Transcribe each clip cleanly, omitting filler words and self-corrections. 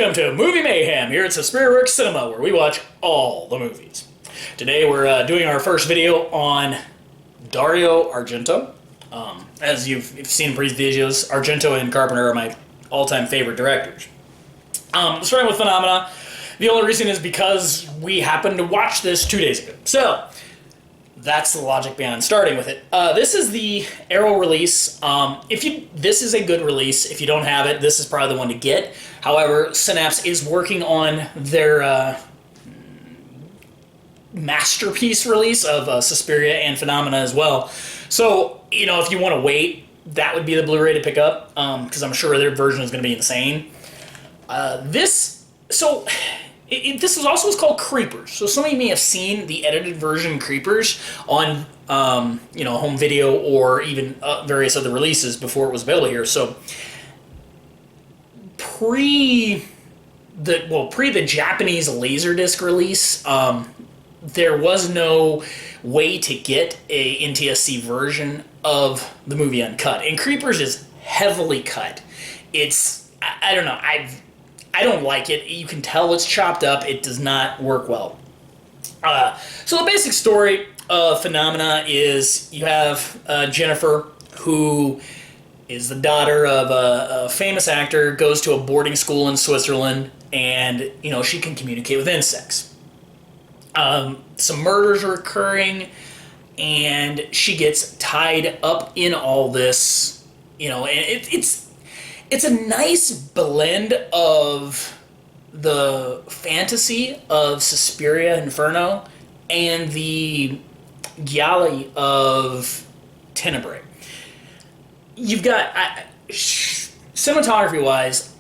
welcome to Movie Mayhem here at Suspiria Works Cinema, where we watch all the movies. Today we're doing our first video on Dario Argento. As you've seen in previous videos, Argento and Carpenter are my all-time favorite directors. Starting with Phenomena, the only reason is because we happened to watch this 2 days ago. So, that's the logic behind starting with it. This is the Arrow release. This is a good release. If you don't have it, this is probably the one to get. However, Synapse is working on their masterpiece release of Suspiria and Phenomena as well. So, if you want to wait, that would be the Blu-ray to pick up, because I'm sure their version is going to be insane. This was also called Creepers. So some of you may have seen the edited version Creepers on, home video or even various other releases before it was available here. So pre the Japanese Laserdisc release, there was no way to get a NTSC version of the movie uncut. And Creepers is heavily cut. I don't know, I don't like it. You can tell it's chopped up. It does not work well. So the basic story of Phenomena is you have Jennifer, who is the daughter of a famous actor, goes to a boarding school in Switzerland, and, she can communicate with insects. Some murders are occurring, and she gets tied up in all this, and it's a nice blend of the fantasy of Suspiria Inferno and the gialli of Tenebrae. You've got, cinematography-wise,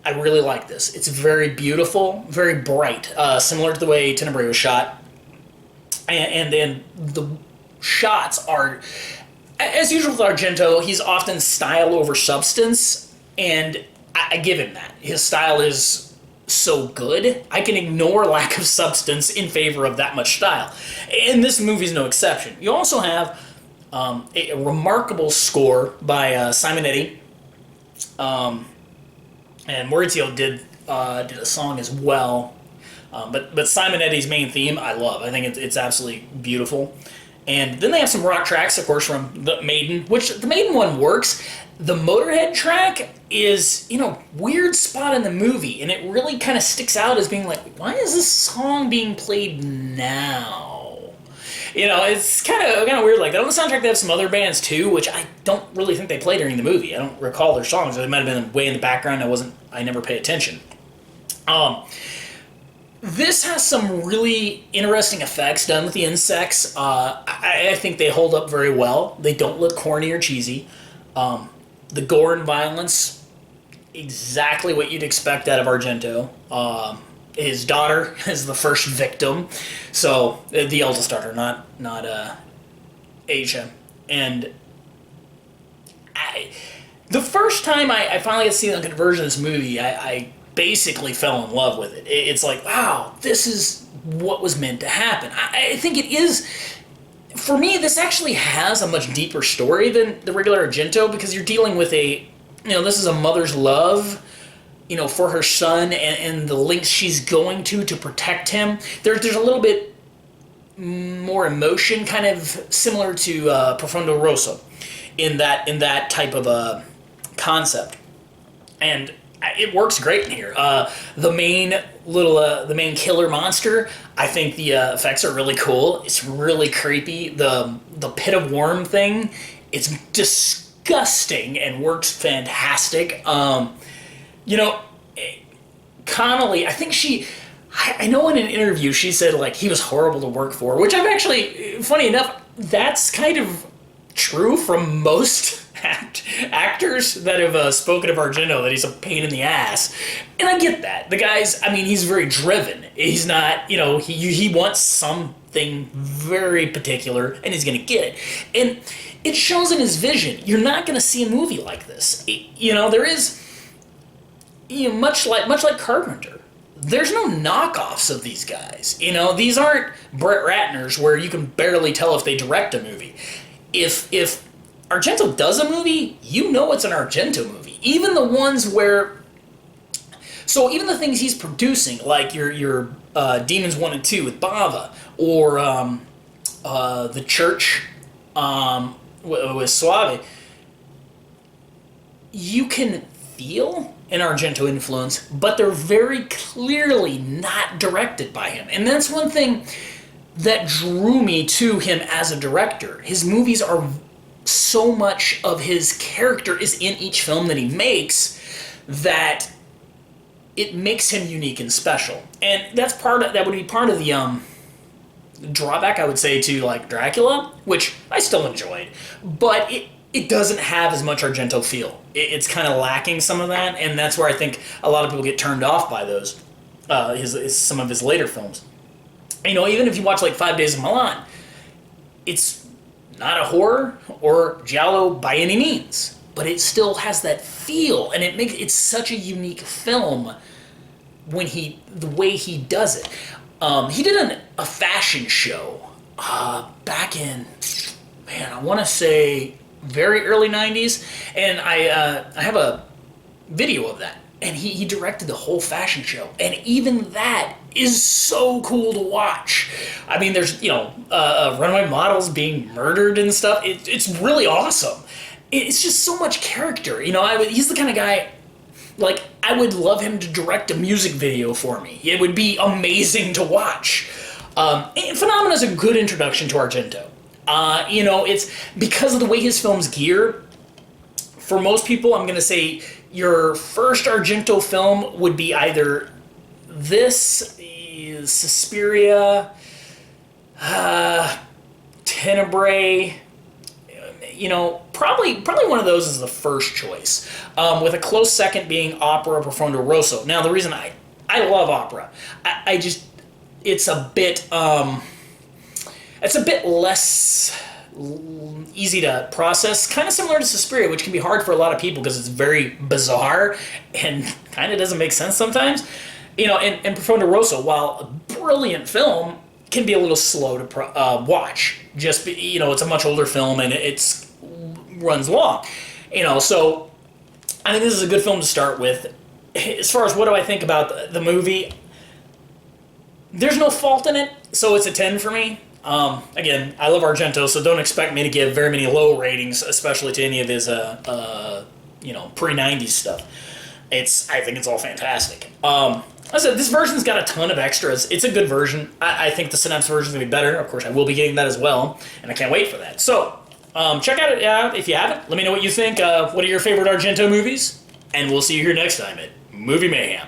I really like this. It's very beautiful, very bright, similar to the way Tenebrae was shot. And then the shots are, as usual with Argento, he's often style over substance. And I give him that. His style is so good, I can ignore lack of substance in favor of that much style. And this movie is no exception. You also have a remarkable score by Simonetti. And Maurizio did a song as well. But Simonetti's main theme, I love. I think it's absolutely beautiful. And then they have some rock tracks, of course, from the Maiden, which the Maiden one works. The Motorhead track is, weird spot in the movie, and it really kind of sticks out as being like, why is this song being played now? It's kind of weird like that. On the soundtrack, they have some other bands too, which I don't really think they played during the movie. I don't recall their songs. They might have been way in the background. I never paid attention. This has some really interesting effects done with the insects. I think they hold up very well. They don't look corny or cheesy. The gore and violence, exactly what you'd expect out of Argento. His daughter is the first victim, so the eldest daughter, not Asia. And the first time I finally got to see the conversion of this movie, I basically fell in love with it. It's like, wow, this is what was meant to happen. I think it is. For me, this actually has a much deeper story than the regular Argento, because you're dealing with this is a mother's love, for her son and the lengths she's going to protect him. There's a little bit more emotion, kind of similar to Profondo Rosso in that type of a concept. And it works great in here. The main killer monster, I think the effects are really cool. It's really creepy. The pit of worm thing, it's disgusting and works fantastic. Connelly, I think I know in an interview she said he was horrible to work for, which I've actually, funny enough, that's kind of true from most actors that have spoken of Argento, that he's a pain in the ass. And I get that. The guy's, he's very driven. He's not, he wants something very particular, and he's going to get it. And it shows in his vision. You're not going to see a movie like this. There is, much like Carpenter, there's no knockoffs of these guys. These aren't Brett Ratners where you can barely tell if they direct a movie. If Argento does a movie, it's an Argento movie. Even the ones where So even the things he's producing, like your Demons 1 and 2 with Bava, or The Church with Suave, you can feel an Argento influence, but they're very clearly not directed by him. And that's one thing that drew me to him as a director. His movies are so much of his character is in each film that he makes that it makes him unique and special. And that would be part of the drawback, I would say, to like Dracula, which I still enjoyed, but it doesn't have as much Argento feel. It's kind of lacking some of that, and that's where I think a lot of people get turned off by those, some of his later films. You know, even if you watch like 5 Days of Milan, it's not a horror or giallo by any means, but it still has that feel, and it's such a unique film when the way he does it. He did a fashion show back in, I want to say very early 90s, and I have a video of that, and he directed the whole fashion show, and even that is so cool to watch. I mean, there's, runway models being murdered and stuff. It's really awesome. It's just so much character. He's the kind of guy, like, I would love him to direct a music video for me. It would be amazing to watch. And Phenomena's a good introduction to Argento. It's because of the way his films gear. For most people, I'm going to say your first Argento film would be either this, Suspiria, Tenebrae. Probably one of those is the first choice, with a close second being Opera Profondo Rosso. Now, the reason I love opera, it's a bit less easy to process, kind of similar to Suspiria, which can be hard for a lot of people because it's very bizarre and kind of doesn't make sense sometimes. And Profondo Rosso, while a brilliant film, can be a little slow to watch. It's a much older film and it's runs long. So I think this is a good film to start with. As far as what do I think about the movie, there's no fault in it, so it's a 10 for me. Again, I love Argento, so don't expect me to give very many low ratings, especially to any of his pre-90s stuff. I think it's all fantastic. Like I said, this version's got a ton of extras. It's a good version. I think the Synapse version's going to be better. Of course, I will be getting that as well, and I can't wait for that. So, check it out if you haven't. Let me know what you think. What are your favorite Argento movies? And we'll see you here next time at Movie Mayhem.